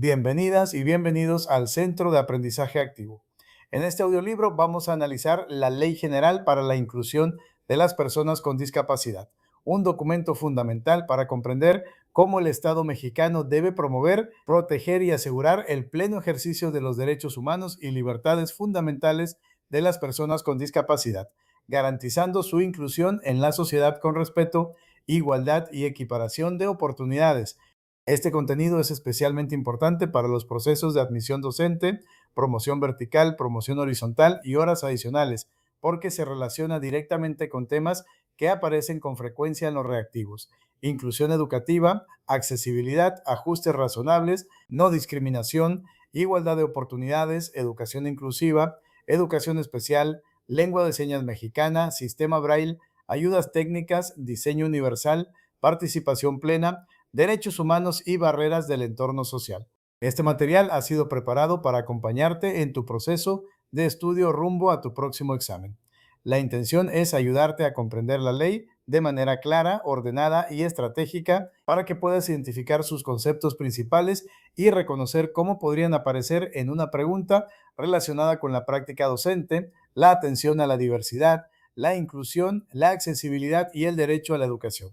Bienvenidas y bienvenidos al Centro de Aprendizaje Activo. En este audiolibro vamos a analizar la Ley General para la Inclusión de las Personas con Discapacidad, un documento fundamental para comprender cómo el Estado mexicano debe promover, proteger y asegurar el pleno ejercicio de los derechos humanos y libertades fundamentales de las personas con discapacidad, garantizando su inclusión en la sociedad con respeto, igualdad y equiparación de oportunidades. Este contenido es especialmente importante para los procesos de admisión docente, promoción vertical, promoción horizontal y horas adicionales, porque se relaciona directamente con temas que aparecen con frecuencia en los reactivos: inclusión educativa, accesibilidad, ajustes razonables, no discriminación, igualdad de oportunidades, educación inclusiva, educación especial, lengua de señas mexicana, sistema Braille, ayudas técnicas, diseño universal, participación plena, derechos humanos y barreras del entorno social. Este material ha sido preparado para acompañarte en tu proceso de estudio rumbo a tu próximo examen. La intención es ayudarte a comprender la ley de manera clara, ordenada y estratégica para que puedas identificar sus conceptos principales y reconocer cómo podrían aparecer en una pregunta relacionada con la práctica docente, la atención a la diversidad, la inclusión, la accesibilidad y el derecho a la educación.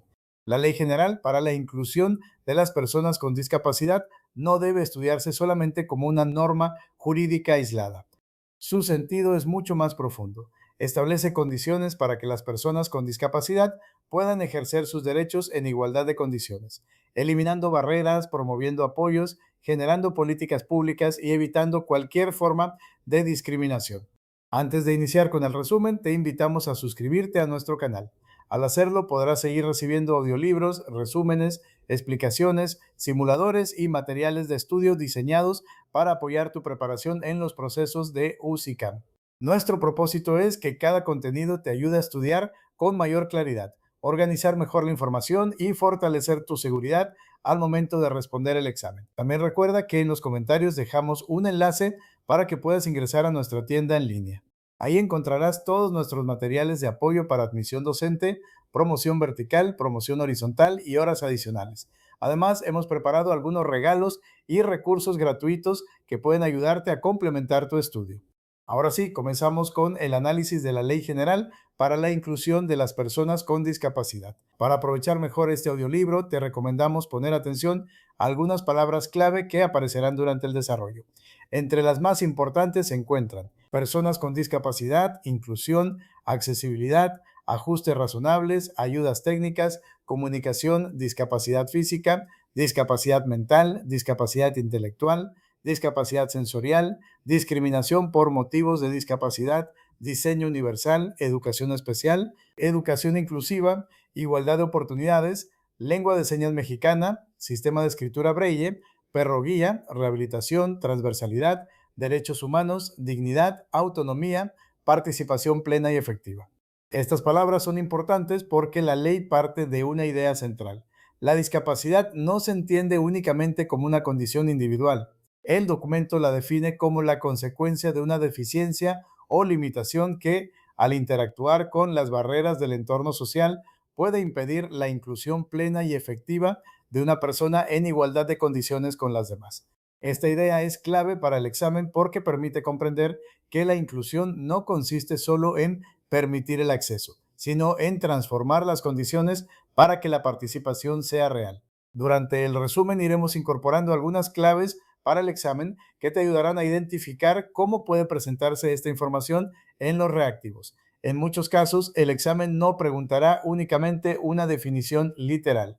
La Ley General para la Inclusión de las Personas con Discapacidad no debe estudiarse solamente como una norma jurídica aislada. Su sentido es mucho más profundo. Establece condiciones para que las personas con discapacidad puedan ejercer sus derechos en igualdad de condiciones, eliminando barreras, promoviendo apoyos, generando políticas públicas y evitando cualquier forma de discriminación. Antes de iniciar con el resumen, te invitamos a suscribirte a nuestro canal. Al hacerlo, podrás seguir recibiendo audiolibros, resúmenes, explicaciones, simuladores y materiales de estudio diseñados para apoyar tu preparación en los procesos de UCICAM. Nuestro propósito es que cada contenido te ayude a estudiar con mayor claridad, organizar mejor la información y fortalecer tu seguridad al momento de responder el examen. También recuerda que en los comentarios dejamos un enlace para que puedas ingresar a nuestra tienda en línea. Ahí encontrarás todos nuestros materiales de apoyo para admisión docente, promoción vertical, promoción horizontal y horas adicionales. Además, hemos preparado algunos regalos y recursos gratuitos que pueden ayudarte a complementar tu estudio. Ahora sí, comenzamos con el análisis de la Ley General para la Inclusión de las Personas con Discapacidad. Para aprovechar mejor este audiolibro, te recomendamos poner atención a algunas palabras clave que aparecerán durante el desarrollo. Entre las más importantes se encuentran personas con discapacidad, inclusión, accesibilidad, ajustes razonables, ayudas técnicas, comunicación, discapacidad física, discapacidad mental, discapacidad intelectual, discapacidad sensorial, discriminación por motivos de discapacidad, diseño universal, educación especial, educación inclusiva, igualdad de oportunidades, lengua de señas mexicana, sistema de escritura Braille, perro guía, rehabilitación, transversalidad, derechos humanos, dignidad, autonomía, participación plena y efectiva. Estas palabras son importantes porque la ley parte de una idea central. La discapacidad no se entiende únicamente como una condición individual. El documento la define como la consecuencia de una deficiencia o limitación que, al interactuar con las barreras del entorno social, puede impedir la inclusión plena y efectiva de una persona en igualdad de condiciones con las demás. Esta idea es clave para el examen porque permite comprender que la inclusión no consiste solo en permitir el acceso, sino en transformar las condiciones para que la participación sea real. Durante el resumen iremos incorporando algunas claves para el examen que te ayudarán a identificar cómo puede presentarse esta información en los reactivos. En muchos casos, el examen no preguntará únicamente una definición literal.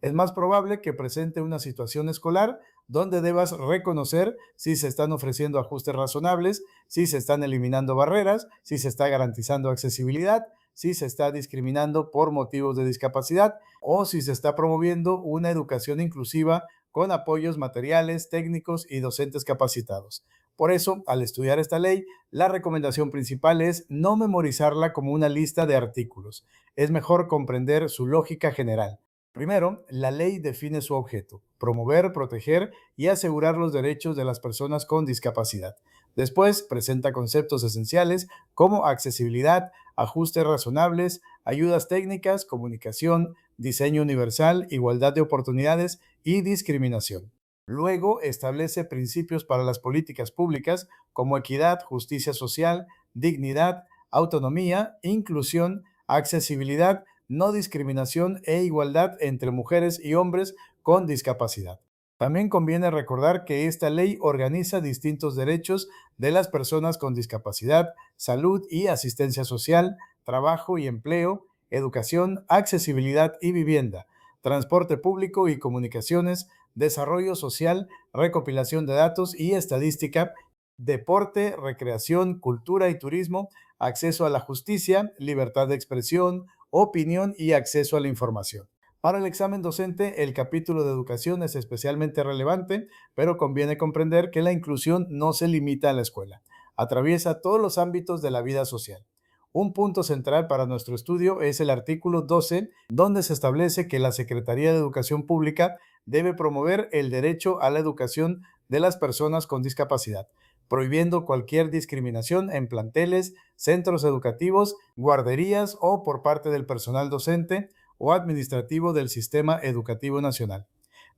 Es más probable que presente una situación escolar donde debas reconocer si se están ofreciendo ajustes razonables, si se están eliminando barreras, si se está garantizando accesibilidad, si se está discriminando por motivos de discapacidad o si se está promoviendo una educación inclusiva con apoyos materiales, técnicos y docentes capacitados. Por eso, al estudiar esta ley, la recomendación principal es no memorizarla como una lista de artículos. Es mejor comprender su lógica general. Primero, la ley define su objeto: promover, proteger y asegurar los derechos de las personas con discapacidad. Después, presenta conceptos esenciales como accesibilidad, ajustes razonables, ayudas técnicas, comunicación, diseño universal, igualdad de oportunidades y discriminación. Luego establece principios para las políticas públicas como equidad, justicia social, dignidad, autonomía, inclusión, accesibilidad, no discriminación e igualdad entre mujeres y hombres con discapacidad. También conviene recordar que esta ley organiza distintos derechos de las personas con discapacidad, salud y asistencia social, trabajo y empleo, educación, accesibilidad y vivienda, transporte público y comunicaciones, desarrollo social, recopilación de datos y estadística, deporte, recreación, cultura y turismo, acceso a la justicia, libertad de expresión, opinión y acceso a la información. Para el examen docente, el capítulo de educación es especialmente relevante, pero conviene comprender que la inclusión no se limita a la escuela, atraviesa todos los ámbitos de la vida social. Un punto central para nuestro estudio es el artículo 12, donde se establece que la Secretaría de Educación Pública debe promover el derecho a la educación de las personas con discapacidad, prohibiendo cualquier discriminación en planteles, centros educativos, guarderías o por parte del personal docente o administrativo del Sistema Educativo Nacional.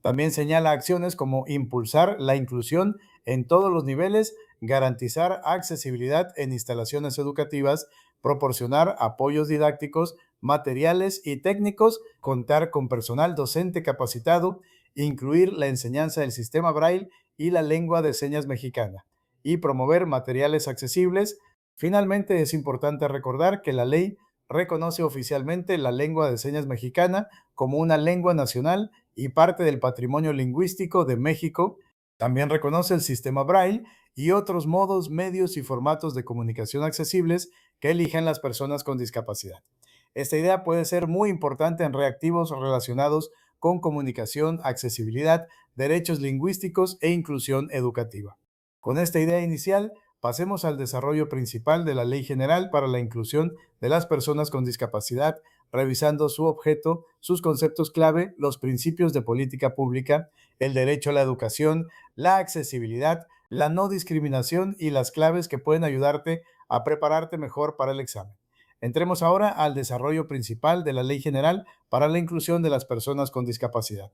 También señala acciones como impulsar la inclusión en todos los niveles, garantizar accesibilidad en instalaciones educativas, proporcionar apoyos didácticos, materiales y técnicos, contar con personal docente capacitado, incluir la enseñanza del sistema Braille y la lengua de señas mexicana, y promover materiales accesibles. Finalmente, es importante recordar que la ley reconoce oficialmente la lengua de señas mexicana como una lengua nacional y parte del patrimonio lingüístico de México. También reconoce el sistema Braille y otros modos, medios y formatos de comunicación accesibles que elijan las personas con discapacidad. Esta idea puede ser muy importante en reactivos relacionados con comunicación, accesibilidad, derechos lingüísticos e inclusión educativa. Con esta idea inicial, pasemos al desarrollo principal de la Ley General para la Inclusión de las Personas con Discapacidad, revisando su objeto, sus conceptos clave, los principios de política pública, el derecho a la educación, la accesibilidad, la no discriminación y las claves que pueden ayudarte a prepararte mejor para el examen. Entremos ahora al desarrollo principal de la Ley General para la Inclusión de las Personas con Discapacidad.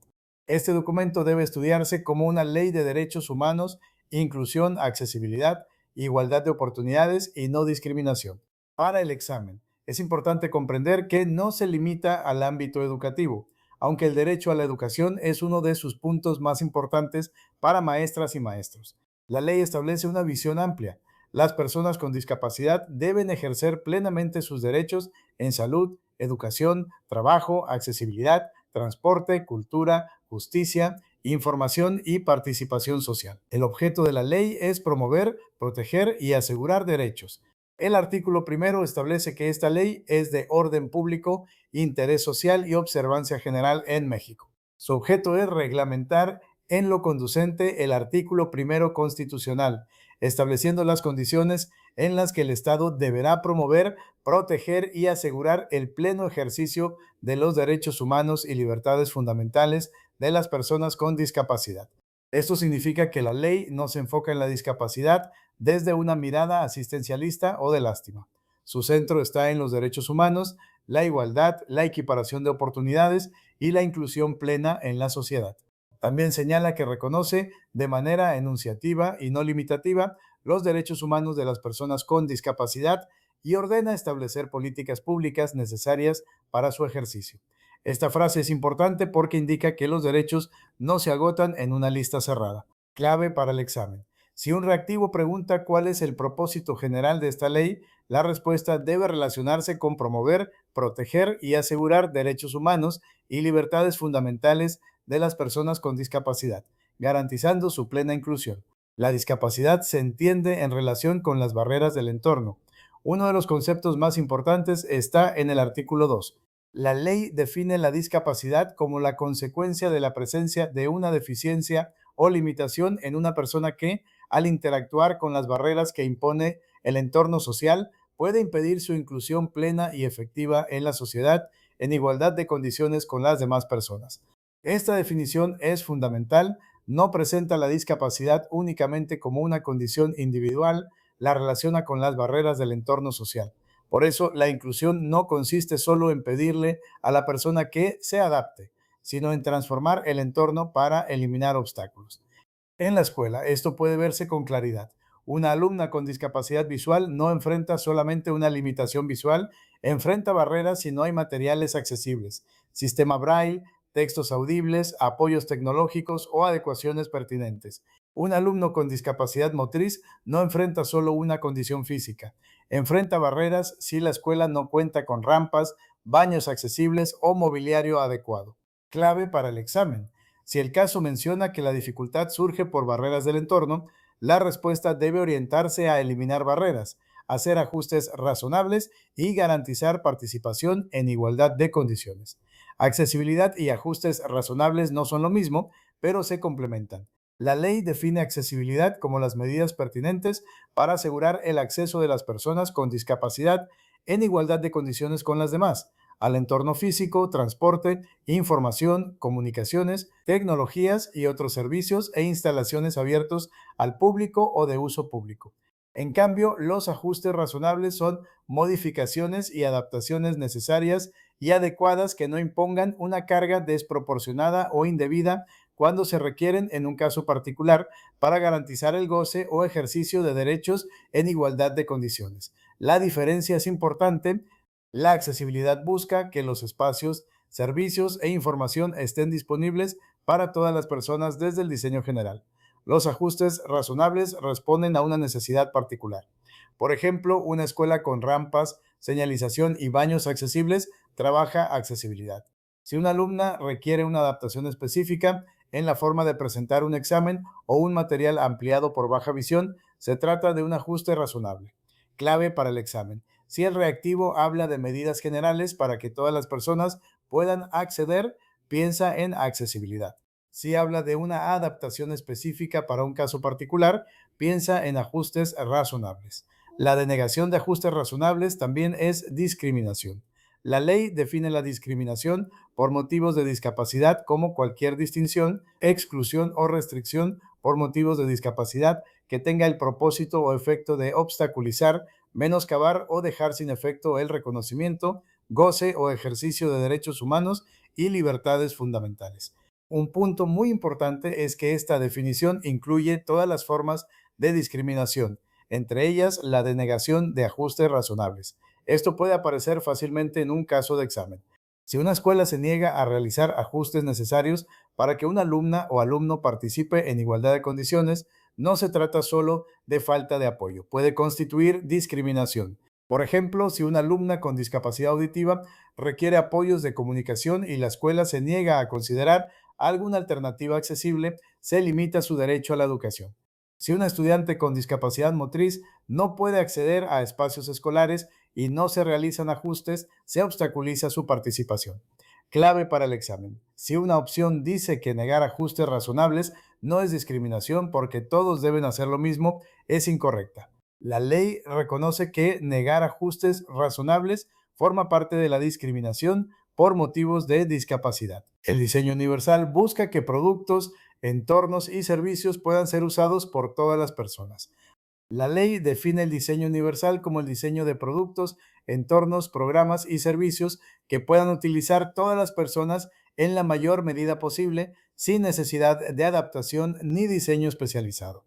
Este documento debe estudiarse como una ley de derechos humanos, inclusión, accesibilidad, igualdad de oportunidades y no discriminación. Para el examen, es importante comprender que no se limita al ámbito educativo, aunque el derecho a la educación es uno de sus puntos más importantes para maestras y maestros. La ley establece una visión amplia. Las personas con discapacidad deben ejercer plenamente sus derechos en salud, educación, trabajo, accesibilidad, transporte, cultura, justicia, información y participación social. El objeto de la ley es promover, proteger y asegurar derechos. El artículo primero establece que esta ley es de orden público, interés social y observancia general en México. Su objeto es reglamentar en lo conducente el artículo primero constitucional, estableciendo las condiciones en las que el Estado deberá promover, proteger y asegurar el pleno ejercicio de los derechos humanos y libertades fundamentales de las personas con discapacidad. Esto significa que la ley no se enfoca en la discapacidad desde una mirada asistencialista o de lástima. Su centro está en los derechos humanos, la igualdad, la equiparación de oportunidades y la inclusión plena en la sociedad. También señala que reconoce de manera enunciativa y no limitativa los derechos humanos de las personas con discapacidad y ordena establecer políticas públicas necesarias para su ejercicio. Esta frase es importante porque indica que los derechos no se agotan en una lista cerrada. Clave para el examen. Si un reactivo pregunta cuál es el propósito general de esta ley, la respuesta debe relacionarse con promover, proteger y asegurar derechos humanos y libertades fundamentales de las personas con discapacidad, garantizando su plena inclusión. La discapacidad se entiende en relación con las barreras del entorno. Uno de los conceptos más importantes está en el artículo 2. La ley define la discapacidad como la consecuencia de la presencia de una deficiencia o limitación en una persona que, al interactuar con las barreras que impone el entorno social, puede impedir su inclusión plena y efectiva en la sociedad en igualdad de condiciones con las demás personas. Esta definición es fundamental, no presenta la discapacidad únicamente como una condición individual, la relaciona con las barreras del entorno social. Por eso, la inclusión no consiste solo en pedirle a la persona que se adapte, sino en transformar el entorno para eliminar obstáculos. En la escuela, esto puede verse con claridad. Una alumna con discapacidad visual no enfrenta solamente una limitación visual, enfrenta barreras si no hay materiales accesibles, sistema braille, textos audibles, apoyos tecnológicos o adecuaciones pertinentes. Un alumno con discapacidad motriz no enfrenta solo una condición física, enfrenta barreras si la escuela no cuenta con rampas, baños accesibles o mobiliario adecuado. Clave para el examen. Si el caso menciona que la dificultad surge por barreras del entorno, la respuesta debe orientarse a eliminar barreras, hacer ajustes razonables y garantizar participación en igualdad de condiciones. Accesibilidad y ajustes razonables no son lo mismo, pero se complementan. La ley define accesibilidad como las medidas pertinentes para asegurar el acceso de las personas con discapacidad en igualdad de condiciones con las demás, al entorno físico, transporte, información, comunicaciones, tecnologías y otros servicios e instalaciones abiertos al público o de uso público. En cambio, los ajustes razonables son modificaciones y adaptaciones necesarias y adecuadas que no impongan una carga desproporcionada o indebida cuando se requieren en un caso particular para garantizar el goce o ejercicio de derechos en igualdad de condiciones. La diferencia es importante. La accesibilidad busca que los espacios, servicios e información estén disponibles para todas las personas desde el diseño general. Los ajustes razonables responden a una necesidad particular. Por ejemplo, una escuela con rampas, señalización y baños accesibles trabaja accesibilidad. Si una alumna requiere una adaptación específica en la forma de presentar un examen o un material ampliado por baja visión, se trata de un ajuste razonable. Clave para el examen. Si el reactivo habla de medidas generales para que todas las personas puedan acceder, piensa en accesibilidad. Si habla de una adaptación específica para un caso particular, piensa en ajustes razonables. La denegación de ajustes razonables también es discriminación. La ley define la discriminación por motivos de discapacidad como cualquier distinción, exclusión o restricción por motivos de discapacidad que tenga el propósito o efecto de obstaculizar, menoscabar o dejar sin efecto el reconocimiento, goce o ejercicio de derechos humanos y libertades fundamentales. Un punto muy importante es que esta definición incluye todas las formas de discriminación, entre ellas la denegación de ajustes razonables. Esto puede aparecer fácilmente en un caso de examen. Si una escuela se niega a realizar ajustes necesarios para que una alumna o alumno participe en igualdad de condiciones, no se trata solo de falta de apoyo, puede constituir discriminación. Por ejemplo, si una alumna con discapacidad auditiva requiere apoyos de comunicación y la escuela se niega a considerar alguna alternativa accesible, se limita su derecho a la educación. Si un estudiante con discapacidad motriz no puede acceder a espacios escolares y no se realizan ajustes, se obstaculiza su participación. Clave para el examen. Si una opción dice que negar ajustes razonables no es discriminación porque todos deben hacer lo mismo, es incorrecta. La ley reconoce que negar ajustes razonables forma parte de la discriminación por motivos de discapacidad. El diseño universal busca que productos, entornos y servicios puedan ser usados por todas las personas. La ley define el diseño universal como el diseño de productos, entornos, programas y servicios que puedan utilizar todas las personas en la mayor medida posible sin necesidad de adaptación ni diseño especializado.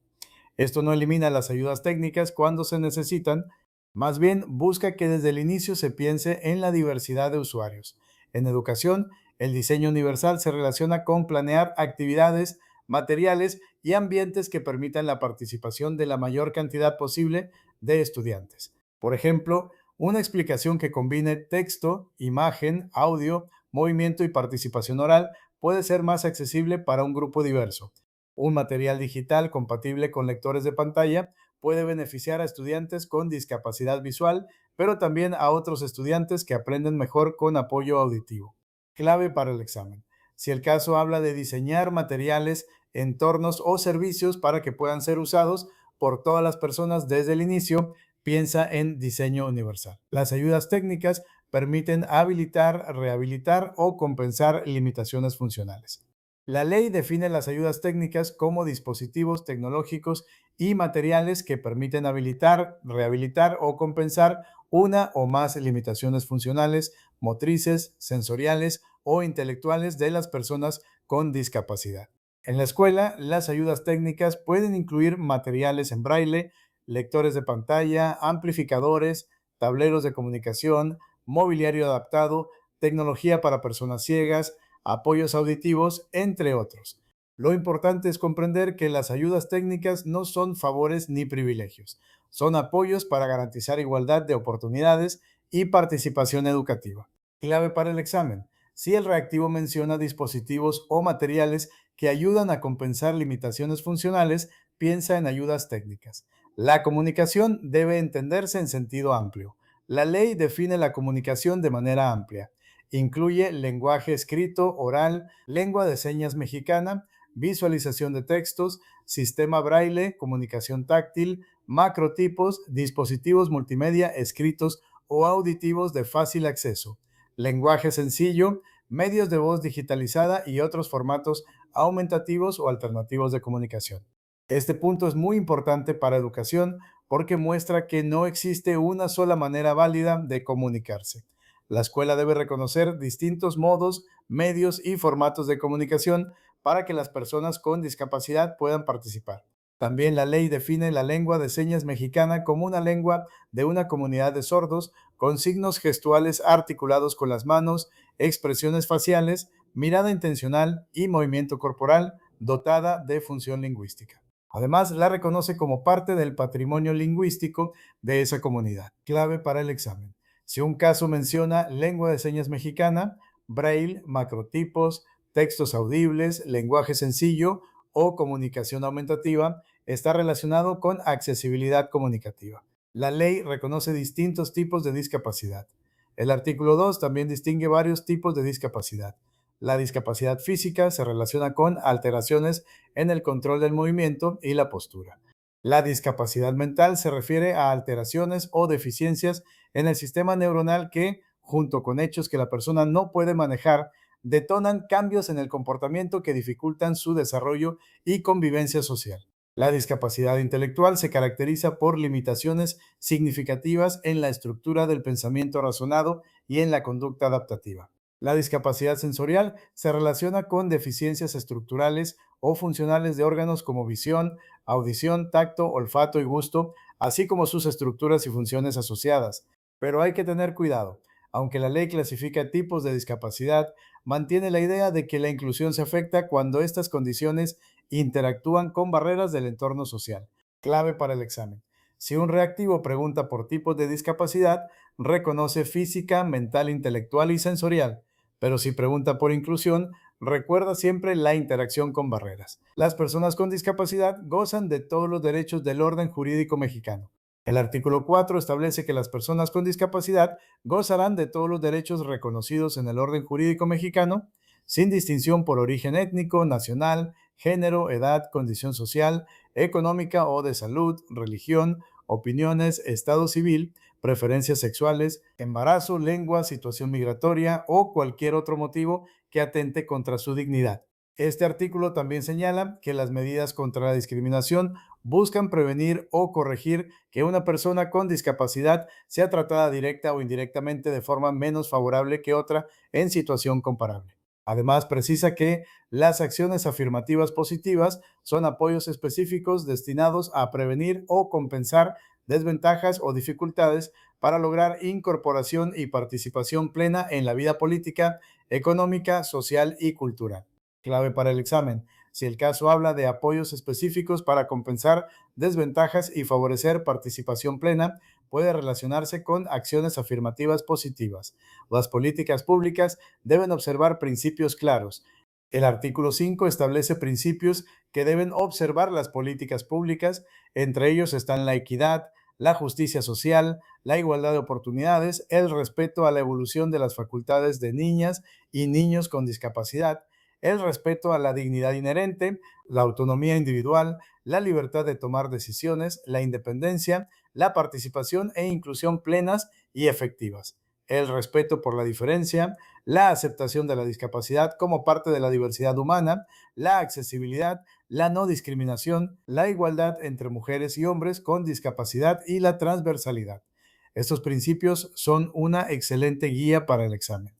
Esto no elimina las ayudas técnicas cuando se necesitan, más bien busca que desde el inicio se piense en la diversidad de usuarios. En educación, el diseño universal se relaciona con planear actividades, materiales y ambientes que permitan la participación de la mayor cantidad posible de estudiantes. Por ejemplo, una explicación que combine texto, imagen, audio, movimiento y participación oral puede ser más accesible para un grupo diverso. Un material digital compatible con lectores de pantalla puede beneficiar a estudiantes con discapacidad visual, pero también a otros estudiantes que aprenden mejor con apoyo auditivo. Clave para el examen. Si el caso habla de diseñar materiales, entornos o servicios para que puedan ser usados por todas las personas desde el inicio, piensa en diseño universal. Las ayudas técnicas permiten habilitar, rehabilitar o compensar limitaciones funcionales. La ley define las ayudas técnicas como dispositivos tecnológicos y materiales que permiten habilitar, rehabilitar o compensar una o más limitaciones funcionales, motrices, sensoriales o intelectuales de las personas con discapacidad. En la escuela, las ayudas técnicas pueden incluir materiales en braille, lectores de pantalla, amplificadores, tableros de comunicación, mobiliario adaptado, tecnología para personas ciegas, apoyos auditivos, entre otros. Lo importante es comprender que las ayudas técnicas no son favores ni privilegios, son apoyos para garantizar igualdad de oportunidades y participación educativa. Clave para el examen. Si el reactivo menciona dispositivos o materiales que ayudan a compensar limitaciones funcionales, piensa en ayudas técnicas. La comunicación debe entenderse en sentido amplio. La ley define la comunicación de manera amplia. Incluye lenguaje escrito, oral, lengua de señas mexicana, visualización de textos, sistema braille, comunicación táctil, macrotipos, dispositivos multimedia escritos o auditivos de fácil acceso, lenguaje sencillo, medios de voz digitalizada y otros formatos aumentativos o alternativos de comunicación. Este punto es muy importante para educación porque muestra que no existe una sola manera válida de comunicarse. La escuela debe reconocer distintos modos, medios y formatos de comunicación para que las personas con discapacidad puedan participar. También la ley define la lengua de señas mexicana como una lengua de una comunidad de sordos con signos gestuales articulados con las manos, expresiones faciales, mirada intencional y movimiento corporal dotada de función lingüística. Además, la reconoce como parte del patrimonio lingüístico de esa comunidad. Clave para el examen. Si un caso menciona lengua de señas mexicana, braille, macrotipos, textos audibles, lenguaje sencillo o comunicación aumentativa, está relacionado con accesibilidad comunicativa. La ley reconoce distintos tipos de discapacidad. El artículo 2 también distingue varios tipos de discapacidad. La discapacidad física se relaciona con alteraciones en el control del movimiento y la postura. La discapacidad mental se refiere a alteraciones o deficiencias en el sistema neuronal que, junto con hechos que la persona no puede manejar, detonan cambios en el comportamiento que dificultan su desarrollo y convivencia social. La discapacidad intelectual se caracteriza por limitaciones significativas en la estructura del pensamiento razonado y en la conducta adaptativa. La discapacidad sensorial se relaciona con deficiencias estructurales o funcionales de órganos como visión, audición, tacto, olfato y gusto, así como sus estructuras y funciones asociadas. Pero hay que tener cuidado. Aunque la ley clasifica tipos de discapacidad, mantiene la idea de que la inclusión se afecta cuando estas condiciones interactúan con barreras del entorno social. Clave para el examen. Si un reactivo pregunta por tipos de discapacidad, reconoce física, mental, intelectual y sensorial, pero si pregunta por inclusión, recuerda siempre la interacción con barreras. Las personas con discapacidad gozan de todos los derechos del orden jurídico mexicano. El artículo 4 establece que las personas con discapacidad gozarán de todos los derechos reconocidos en el orden jurídico mexicano, sin distinción por origen étnico, nacional, género, edad, condición social, económica o de salud, religión, opiniones, estado civil, preferencias sexuales, embarazo, lengua, situación migratoria o cualquier otro motivo que atente contra su dignidad. Este artículo también señala que las medidas contra la discriminación buscan prevenir o corregir que una persona con discapacidad sea tratada directa o indirectamente de forma menos favorable que otra en situación comparable. Además, precisa que las acciones afirmativas positivas son apoyos específicos destinados a prevenir o compensar desventajas o dificultades para lograr incorporación y participación plena en la vida política, económica, social y cultural. Clave para el examen. Si el caso habla de apoyos específicos para compensar desventajas y favorecer participación plena, puede relacionarse con acciones afirmativas positivas. Las políticas públicas deben observar principios claros. El artículo 5 establece principios que deben observar las políticas públicas, entre ellos están la equidad, la justicia social, la igualdad de oportunidades, el respeto a la evolución de las facultades de niñas y niños con discapacidad, el respeto a la dignidad inherente, la autonomía individual, la libertad de tomar decisiones, la independencia, la participación e inclusión plenas y efectivas, el respeto por la diferencia, la aceptación de la discapacidad como parte de la diversidad humana, la accesibilidad, la no discriminación, la igualdad entre mujeres y hombres con discapacidad y la transversalidad. Estos principios son una excelente guía para el examen.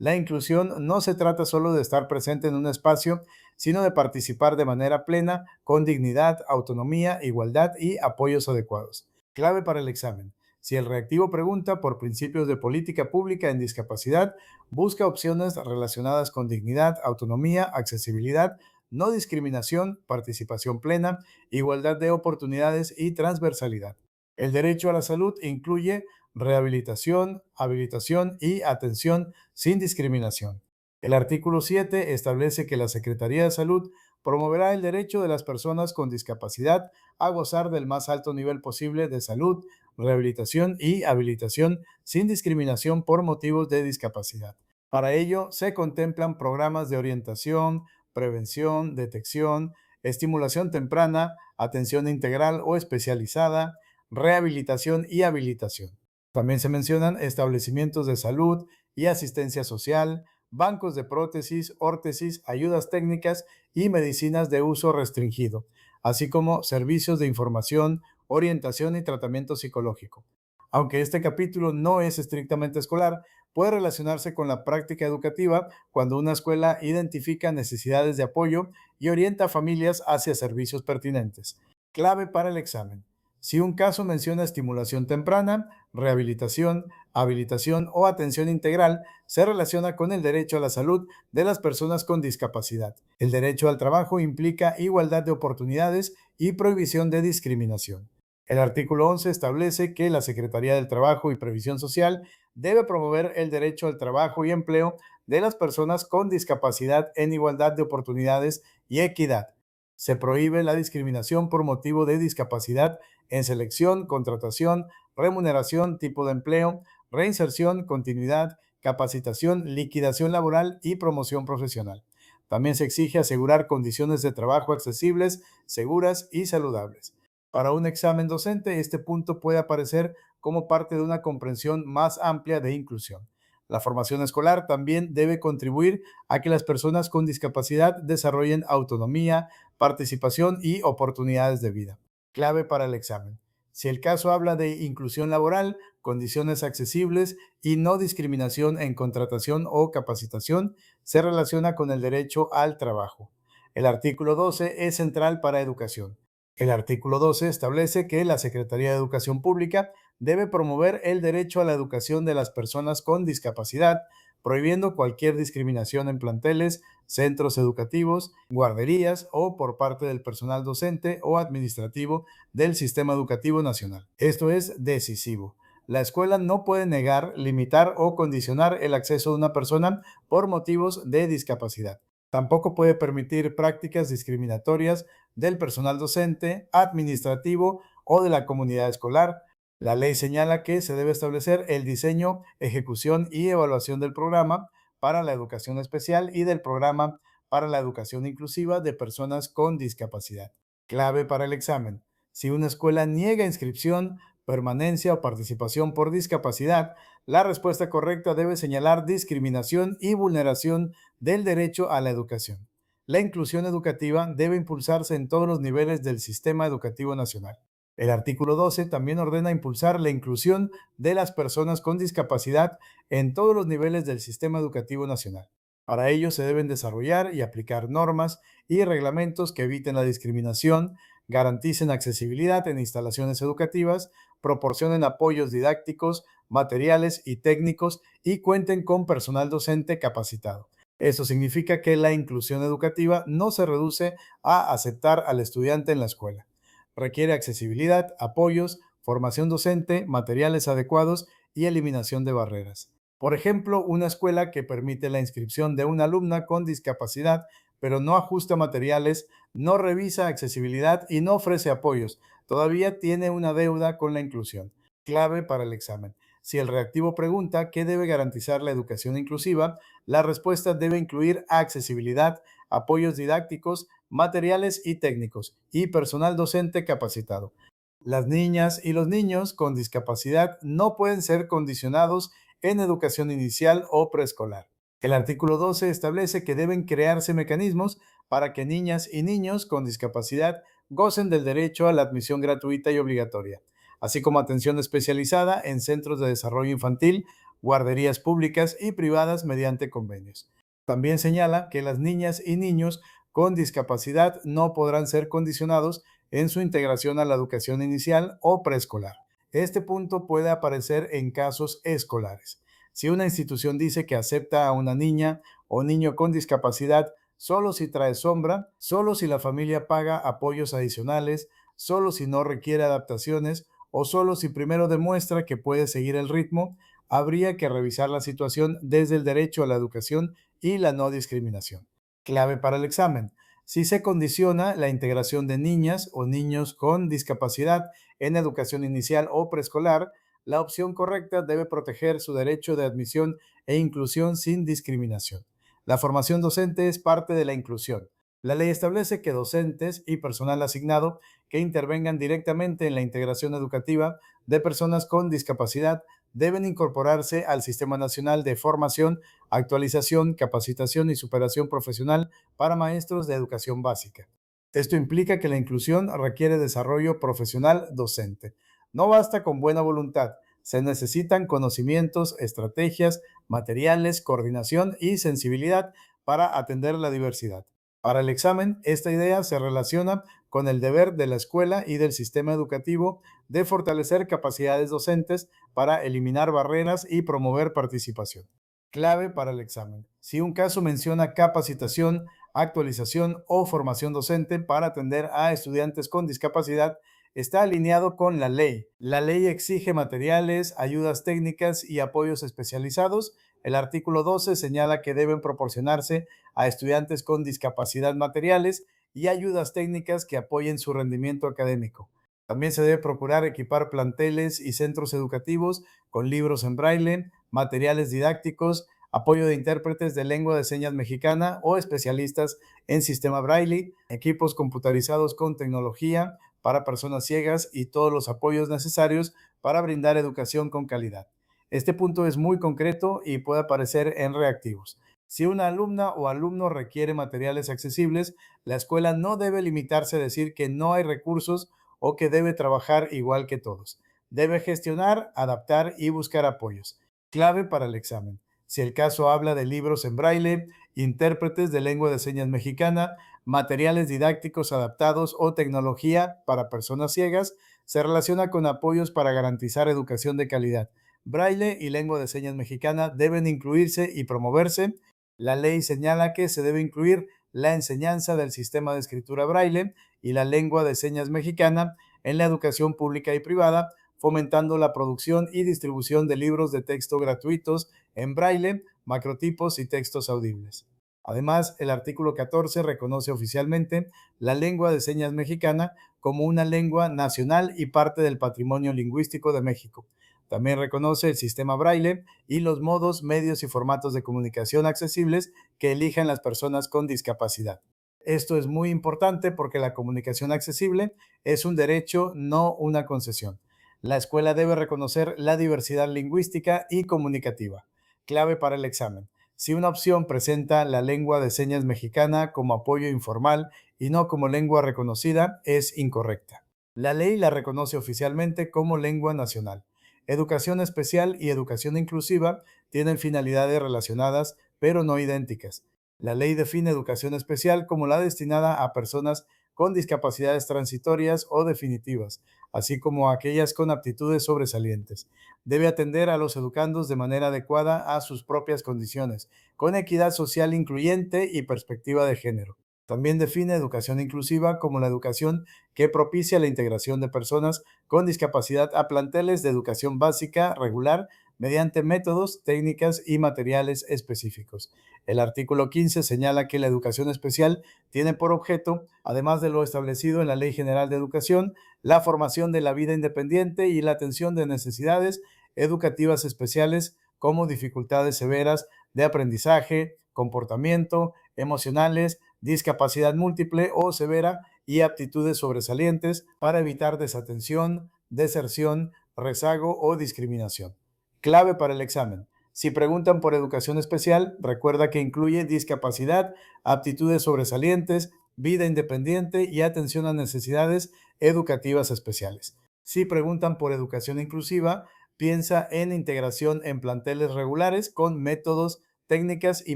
La inclusión no se trata solo de estar presente en un espacio, sino de participar de manera plena, con dignidad, autonomía, igualdad y apoyos adecuados. Clave para el examen. Si el reactivo pregunta por principios de política pública en discapacidad, busca opciones relacionadas con dignidad, autonomía, accesibilidad, no discriminación, participación plena, igualdad de oportunidades y transversalidad. El derecho a la salud incluye rehabilitación, habilitación y atención sin discriminación. El artículo 7 establece que la Secretaría de Salud promoverá el derecho de las personas con discapacidad a gozar del más alto nivel posible de salud, rehabilitación y habilitación sin discriminación por motivos de discapacidad. Para ello, se contemplan programas de orientación, prevención, detección, estimulación temprana, atención integral o especializada, rehabilitación y habilitación. También se mencionan establecimientos de salud y asistencia social, bancos de prótesis, órtesis, ayudas técnicas y medicinas de uso restringido, así como servicios de información, orientación y tratamiento psicológico. Aunque este capítulo no es estrictamente escolar, puede relacionarse con la práctica educativa cuando una escuela identifica necesidades de apoyo y orienta a familias hacia servicios pertinentes. Clave para el examen. Si un caso menciona estimulación temprana, rehabilitación, habilitación o atención integral, se relaciona con el derecho a la salud de las personas con discapacidad. El derecho al trabajo implica igualdad de oportunidades y prohibición de discriminación. El artículo 11 establece que la Secretaría del Trabajo y Previsión Social debe promover el derecho al trabajo y empleo de las personas con discapacidad en igualdad de oportunidades y equidad. Se prohíbe la discriminación por motivo de discapacidad en selección, contratación, remuneración, tipo de empleo, reinserción, continuidad, capacitación, liquidación laboral y promoción profesional. También se exige asegurar condiciones de trabajo accesibles, seguras y saludables. Para un examen docente, este punto puede aparecer como parte de una comprensión más amplia de inclusión. La formación escolar también debe contribuir a que las personas con discapacidad desarrollen autonomía, participación y oportunidades de vida. Clave para el examen. Si el caso habla de inclusión laboral, condiciones accesibles y no discriminación en contratación o capacitación, se relaciona con el derecho al trabajo. El artículo 12 es central para educación. El artículo 12 establece que la Secretaría de Educación Pública debe promover el derecho a la educación de las personas con discapacidad, prohibiendo cualquier discriminación en planteles, centros educativos, guarderías o por parte del personal docente o administrativo del Sistema Educativo Nacional. Esto es decisivo. La escuela no puede negar, limitar o condicionar el acceso de una persona por motivos de discapacidad. Tampoco puede permitir prácticas discriminatorias del personal docente, administrativo o de la comunidad escolar. La ley señala que se debe establecer el diseño, ejecución y evaluación del programa para la educación especial y del programa para la educación inclusiva de personas con discapacidad. Clave para el examen. Si una escuela niega inscripción, permanencia o participación por discapacidad, la respuesta correcta debe señalar discriminación y vulneración del derecho a la educación. La inclusión educativa debe impulsarse en todos los niveles del sistema educativo nacional. El artículo 12 también ordena impulsar la inclusión de las personas con discapacidad en todos los niveles del sistema educativo nacional. Para ello se deben desarrollar y aplicar normas y reglamentos que eviten la discriminación, garanticen accesibilidad en instalaciones educativas, proporcionen apoyos didácticos, materiales y técnicos y cuenten con personal docente capacitado. Eso significa que la inclusión educativa no se reduce a aceptar al estudiante en la escuela. Requiere accesibilidad, apoyos, formación docente, materiales adecuados y eliminación de barreras. Por ejemplo, una escuela que permite la inscripción de una alumna con discapacidad, pero no ajusta materiales, no revisa accesibilidad y no ofrece apoyos, todavía tiene una deuda con la inclusión. Clave para el examen. Si el reactivo pregunta qué debe garantizar la educación inclusiva, la respuesta debe incluir accesibilidad, apoyos didácticos, materiales y técnicos y personal docente capacitado. Las niñas y los niños con discapacidad no pueden ser condicionados en educación inicial o preescolar. El artículo 12 establece que deben crearse mecanismos para que niñas y niños con discapacidad gocen del derecho a la admisión gratuita y obligatoria, así como atención especializada en centros de desarrollo infantil guarderías públicas y privadas mediante convenios. También señala que las niñas y niños con discapacidad no podrán ser condicionados en su integración a la educación inicial o preescolar. Este punto puede aparecer en casos escolares. Si una institución dice que acepta a una niña o niño con discapacidad solo si trae sombra, solo si la familia paga apoyos adicionales, solo si no requiere adaptaciones o solo si primero demuestra que puede seguir el ritmo, habría que revisar la situación desde el derecho a la educación y la no discriminación. Clave para el examen. Si se condiciona la integración de niñas o niños con discapacidad en educación inicial o preescolar, la opción correcta debe proteger su derecho de admisión e inclusión sin discriminación. La formación docente es parte de la inclusión. La ley establece que docentes y personal asignado que intervengan directamente en la integración educativa de personas con discapacidad deben incorporarse al Sistema Nacional de Formación, Actualización, Capacitación y Superación Profesional para maestros de educación básica. Esto implica que la inclusión requiere desarrollo profesional docente. No basta con buena voluntad, se necesitan conocimientos, estrategias, materiales, coordinación y sensibilidad para atender la diversidad. Para el examen, esta idea se relaciona con el deber de la escuela y del sistema educativo de fortalecer capacidades docentes para eliminar barreras y promover participación. Clave para el examen. Si un caso menciona capacitación, actualización o formación docente para atender a estudiantes con discapacidad, está alineado con la ley. La ley exige materiales, ayudas técnicas y apoyos especializados. El artículo 12 señala que deben proporcionarse a estudiantes con discapacidad materiales y ayudas técnicas que apoyen su rendimiento académico. También se debe procurar equipar planteles y centros educativos con libros en braille, materiales didácticos, apoyo de intérpretes de lengua de señas mexicana o especialistas en sistema braille, equipos computarizados con tecnología para personas ciegas y todos los apoyos necesarios para brindar educación con calidad. Este punto es muy concreto y puede aparecer en reactivos. Si una alumna o alumno requiere materiales accesibles, la escuela no debe limitarse a decir que no hay recursos o que debe trabajar igual que todos. Debe gestionar, adaptar y buscar apoyos. Clave para el examen. Si el caso habla de libros en braille, intérpretes de lengua de señas mexicana, materiales didácticos adaptados o tecnología para personas ciegas, se relaciona con apoyos para garantizar educación de calidad. Braille y lengua de señas mexicana deben incluirse y promoverse. La ley señala que se debe incluir la enseñanza del sistema de escritura braille y la lengua de señas mexicana en la educación pública y privada, fomentando la producción y distribución de libros de texto gratuitos en braille, macrotipos y textos audibles. Además, el artículo 14 reconoce oficialmente la lengua de señas mexicana como una lengua nacional y parte del patrimonio lingüístico de México. También reconoce el sistema braille y los modos, medios y formatos de comunicación accesibles que elijan las personas con discapacidad. Esto es muy importante porque la comunicación accesible es un derecho, no una concesión. La escuela debe reconocer la diversidad lingüística y comunicativa. Clave para el examen. Si una opción presenta la lengua de señas mexicana como apoyo informal y no como lengua reconocida, es incorrecta. La ley la reconoce oficialmente como lengua nacional. Educación especial y educación inclusiva tienen finalidades relacionadas, pero no idénticas. La ley define educación especial como la destinada a personas con discapacidades transitorias o definitivas, así como a aquellas con aptitudes sobresalientes. Debe atender a los educandos de manera adecuada a sus propias condiciones, con equidad social incluyente y perspectiva de género. También define educación inclusiva como la educación que propicia la integración de personas con discapacidad a planteles de educación básica regular mediante métodos, técnicas y materiales específicos. El artículo 15 señala que la educación especial tiene por objeto, además de lo establecido en la Ley General de Educación, la formación de la vida independiente y la atención de necesidades educativas especiales como dificultades severas de aprendizaje, comportamiento, emocionales, discapacidad múltiple o severa y aptitudes sobresalientes para evitar desatención, deserción, rezago o discriminación. Clave para el examen. Si preguntan por educación especial, recuerda que incluye discapacidad, aptitudes sobresalientes, vida independiente y atención a necesidades educativas especiales. Si preguntan por educación inclusiva, piensa en integración en planteles regulares con métodos, técnicas y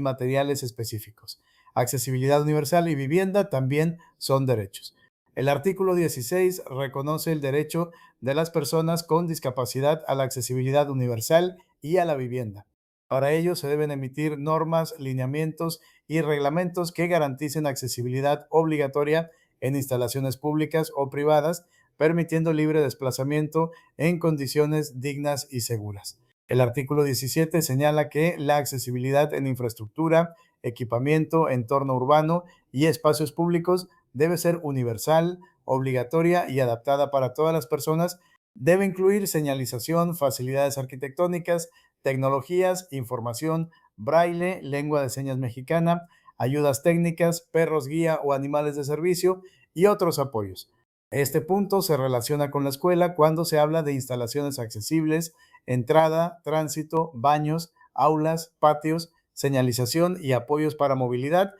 materiales específicos. Accesibilidad universal y vivienda también son derechos. El artículo 16 reconoce el derecho de las personas con discapacidad a la accesibilidad universal y a la vivienda. Para ello se deben emitir normas, lineamientos y reglamentos que garanticen accesibilidad obligatoria en instalaciones públicas o privadas, permitiendo libre desplazamiento en condiciones dignas y seguras. El artículo 17 señala que la accesibilidad en infraestructura, equipamiento, entorno urbano y espacios públicos debe ser universal, obligatoria y adaptada para todas las personas. Debe incluir señalización, facilidades arquitectónicas, tecnologías, información, braille, lengua de señas mexicana, ayudas técnicas, perros guía o animales de servicio y otros apoyos. Este punto se relaciona con la escuela cuando se habla de instalaciones accesibles, entrada, tránsito, baños, aulas, patios, señalización y apoyos para movilidad,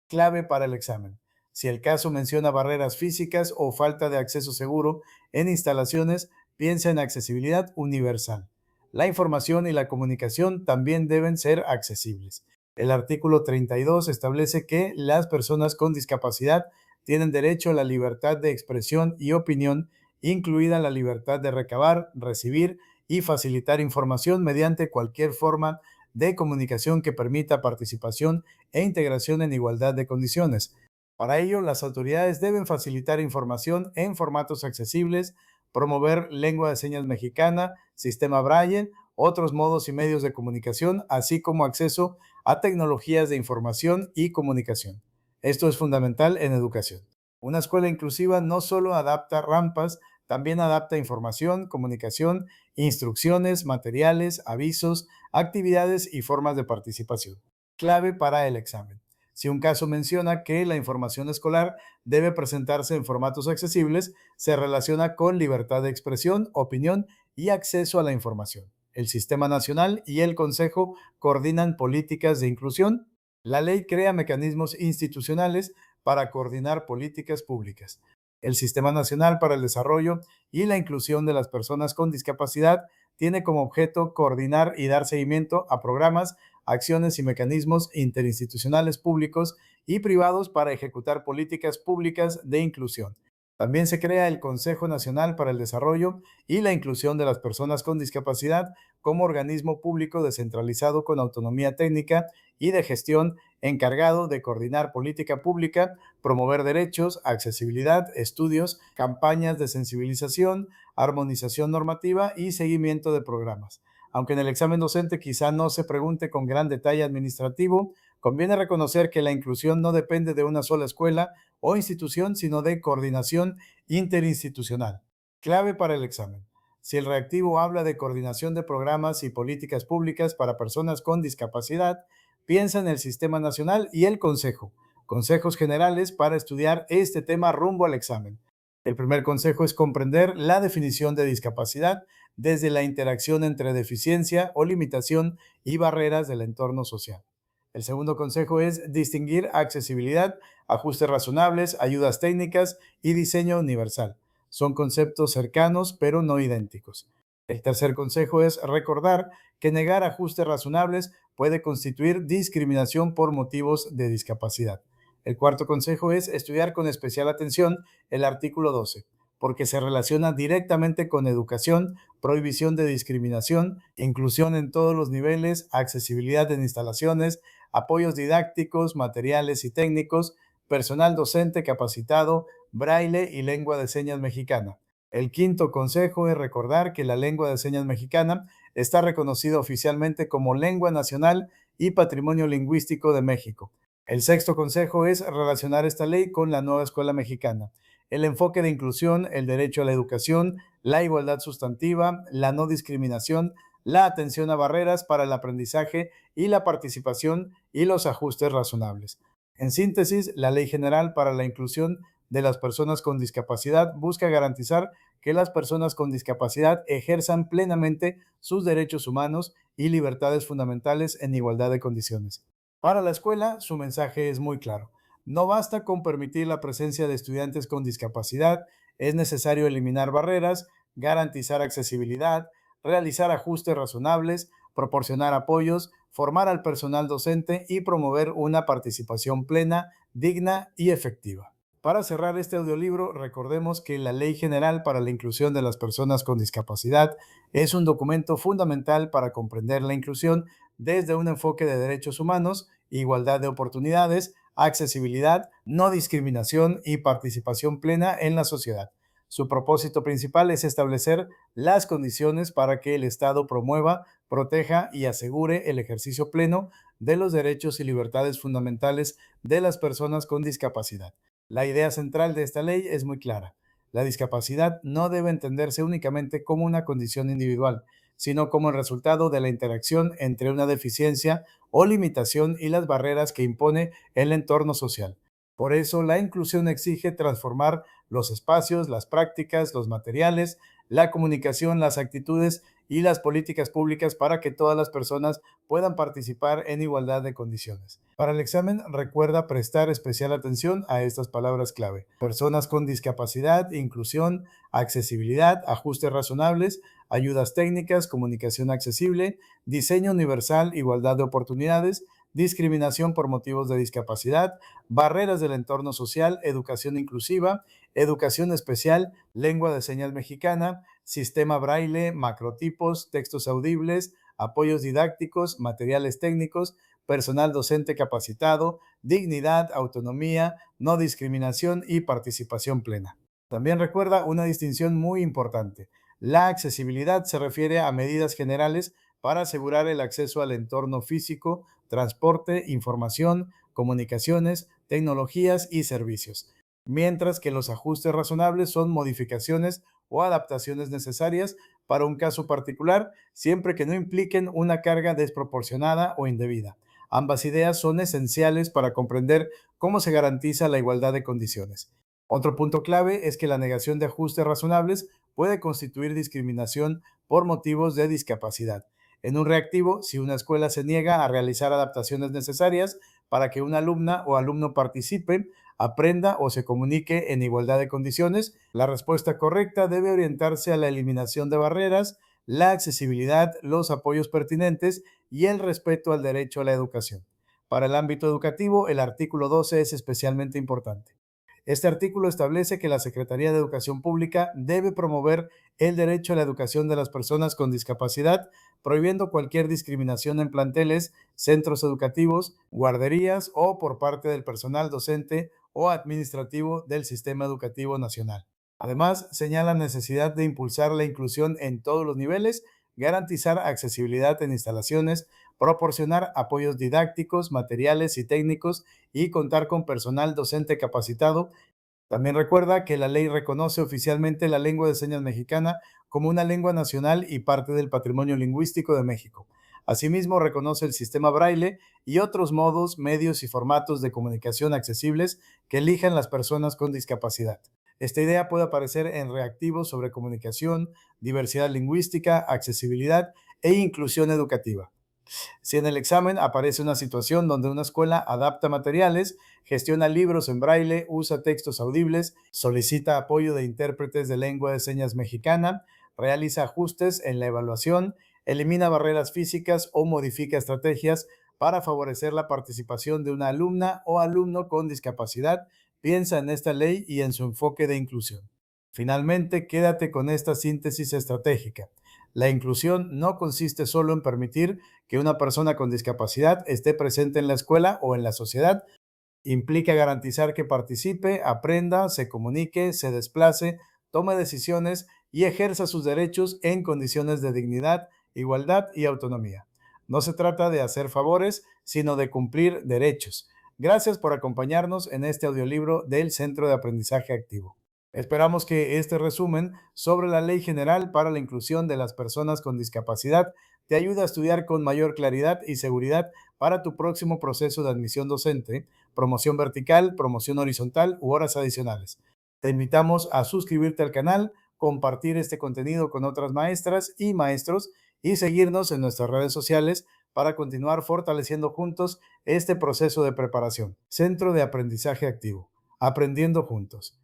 clave para el examen. Si el caso menciona barreras físicas o falta de acceso seguro en instalaciones, piensa en accesibilidad universal. La información y la comunicación también deben ser accesibles. El artículo 32 establece que las personas con discapacidad tienen derecho a la libertad de expresión y opinión, incluida la libertad de recabar, recibir y facilitar información mediante cualquier forma de comunicación que permita participación e integración en igualdad de condiciones. Para ello, las autoridades deben facilitar información en formatos accesibles, promover lengua de señas mexicana, sistema Braille, otros modos y medios de comunicación, así como acceso a tecnologías de información y comunicación. Esto es fundamental en educación. Una escuela inclusiva no solo adapta rampas, también adapta información, comunicación, instrucciones, materiales, avisos, actividades y formas de participación. Clave para el examen. Si un caso menciona que la información escolar debe presentarse en formatos accesibles, se relaciona con libertad de expresión, opinión y acceso a la información. El Sistema Nacional y el Consejo coordinan políticas de inclusión. La ley crea mecanismos institucionales para coordinar políticas públicas. El Sistema Nacional para el Desarrollo y la Inclusión de las Personas con Discapacidad tiene como objeto coordinar y dar seguimiento a programas, acciones y mecanismos interinstitucionales públicos y privados para ejecutar políticas públicas de inclusión. También se crea el Consejo Nacional para el Desarrollo y la Inclusión de las Personas con Discapacidad como organismo público descentralizado con autonomía técnica y de gestión encargado de coordinar política pública, promover derechos, accesibilidad, estudios, campañas de sensibilización, armonización normativa y seguimiento de programas. Aunque en el examen docente quizá no se pregunte con gran detalle administrativo, conviene reconocer que la inclusión no depende de una sola escuela o institución, sino de coordinación interinstitucional. Clave para el examen. Si el reactivo habla de coordinación de programas y políticas públicas para personas con discapacidad, piensa en el Sistema Nacional y el Consejo, consejos generales para estudiar este tema rumbo al examen. El primer consejo es comprender la definición de discapacidad desde la interacción entre deficiencia o limitación y barreras del entorno social. El segundo consejo es distinguir accesibilidad, ajustes razonables, ayudas técnicas y diseño universal. Son conceptos cercanos pero no idénticos. El tercer consejo es recordar que negar ajustes razonables puede constituir discriminación por motivos de discapacidad. El cuarto consejo es estudiar con especial atención el artículo 12, porque se relaciona directamente con educación, prohibición de discriminación, inclusión en todos los niveles, accesibilidad en instalaciones, apoyos didácticos, materiales y técnicos, personal docente capacitado, braille y lengua de señas mexicana. El quinto consejo es recordar que la lengua de señas mexicana está reconocida oficialmente como lengua nacional y patrimonio lingüístico de México. El sexto consejo es relacionar esta ley con la nueva escuela mexicana. El enfoque de inclusión, el derecho a la educación, la igualdad sustantiva, la no discriminación, la atención a barreras para el aprendizaje y la participación y los ajustes razonables. En síntesis, la Ley General para la Inclusión de las Personas con Discapacidad busca garantizar que las personas con discapacidad ejerzan plenamente sus derechos humanos y libertades fundamentales en igualdad de condiciones. Para la escuela, su mensaje es muy claro. No basta con permitir la presencia de estudiantes con discapacidad, es necesario eliminar barreras, garantizar accesibilidad, realizar ajustes razonables, proporcionar apoyos, formar al personal docente y promover una participación plena, digna y efectiva. Para cerrar este audiolibro, recordemos que la Ley General para la Inclusión de las Personas con Discapacidad es un documento fundamental para comprender la inclusión desde un enfoque de derechos humanos, igualdad de oportunidades, accesibilidad, no discriminación y participación plena en la sociedad. Su propósito principal es establecer las condiciones para que el Estado promueva, proteja y asegure el ejercicio pleno de los derechos y libertades fundamentales de las personas con discapacidad. La idea central de esta ley es muy clara. La discapacidad no debe entenderse únicamente como una condición individual, sino como el resultado de la interacción entre una deficiencia o limitación y las barreras que impone el entorno social. Por eso, la inclusión exige transformar los espacios, las prácticas, los materiales, la comunicación, las actitudes y las políticas públicas para que todas las personas puedan participar en igualdad de condiciones. Para el examen, recuerda prestar especial atención a estas palabras clave: personas con discapacidad, inclusión, accesibilidad, ajustes razonables, ayudas técnicas, comunicación accesible, diseño universal, igualdad de oportunidades, discriminación por motivos de discapacidad, barreras del entorno social, educación inclusiva, educación especial, lengua de señas mexicana, sistema braille, macrotipos, textos audibles, apoyos didácticos, materiales técnicos, personal docente capacitado, dignidad, autonomía, no discriminación y participación plena. También recuerda una distinción muy importante. La accesibilidad se refiere a medidas generales para asegurar el acceso al entorno físico, transporte, información, comunicaciones, tecnologías y servicios, mientras que los ajustes razonables son modificaciones o adaptaciones necesarias para un caso particular, siempre que no impliquen una carga desproporcionada o indebida. Ambas ideas son esenciales para comprender cómo se garantiza la igualdad de condiciones. Otro punto clave es que la negación de ajustes razonables puede constituir discriminación por motivos de discapacidad. En un reactivo, si una escuela se niega a realizar adaptaciones necesarias para que una alumna o alumno participe, aprenda o se comunique en igualdad de condiciones, la respuesta correcta debe orientarse a la eliminación de barreras, la accesibilidad, los apoyos pertinentes y el respeto al derecho a la educación. Para el ámbito educativo, el artículo 12 es especialmente importante. Este artículo establece que la Secretaría de Educación Pública debe promover el derecho a la educación de las personas con discapacidad, prohibiendo cualquier discriminación en planteles, centros educativos, guarderías o por parte del personal docente o administrativo del sistema educativo nacional. Además, señala la necesidad de impulsar la inclusión en todos los niveles, garantizar accesibilidad en instalaciones, proporcionar apoyos didácticos, materiales y técnicos y contar con personal docente capacitado. También recuerda que la ley reconoce oficialmente la lengua de señas mexicana como una lengua nacional y parte del patrimonio lingüístico de México. Asimismo, reconoce el sistema braille y otros modos, medios y formatos de comunicación accesibles que elijan las personas con discapacidad. Esta idea puede aparecer en reactivos sobre comunicación, diversidad lingüística, accesibilidad e inclusión educativa. Si en el examen aparece una situación donde una escuela adapta materiales, gestiona libros en braille, usa textos audibles, solicita apoyo de intérpretes de lengua de señas mexicana, realiza ajustes en la evaluación, elimina barreras físicas o modifica estrategias para favorecer la participación de una alumna o alumno con discapacidad, piensa en esta ley y en su enfoque de inclusión. Finalmente, quédate con esta síntesis estratégica. La inclusión no consiste solo en permitir que una persona con discapacidad esté presente en la escuela o en la sociedad. Implica garantizar que participe, aprenda, se comunique, se desplace, tome decisiones y ejerza sus derechos en condiciones de dignidad, igualdad y autonomía. No se trata de hacer favores, sino de cumplir derechos. Gracias por acompañarnos en este audiolibro del Centro de Aprendizaje Activo. Esperamos que este resumen sobre la Ley General para la Inclusión de las Personas con Discapacidad te ayude a estudiar con mayor claridad y seguridad para tu próximo proceso de admisión docente, promoción vertical, promoción horizontal u horas adicionales. Te invitamos a suscribirte al canal, compartir este contenido con otras maestras y maestros y seguirnos en nuestras redes sociales para continuar fortaleciendo juntos este proceso de preparación. Centro de Aprendizaje Activo. Aprendiendo juntos.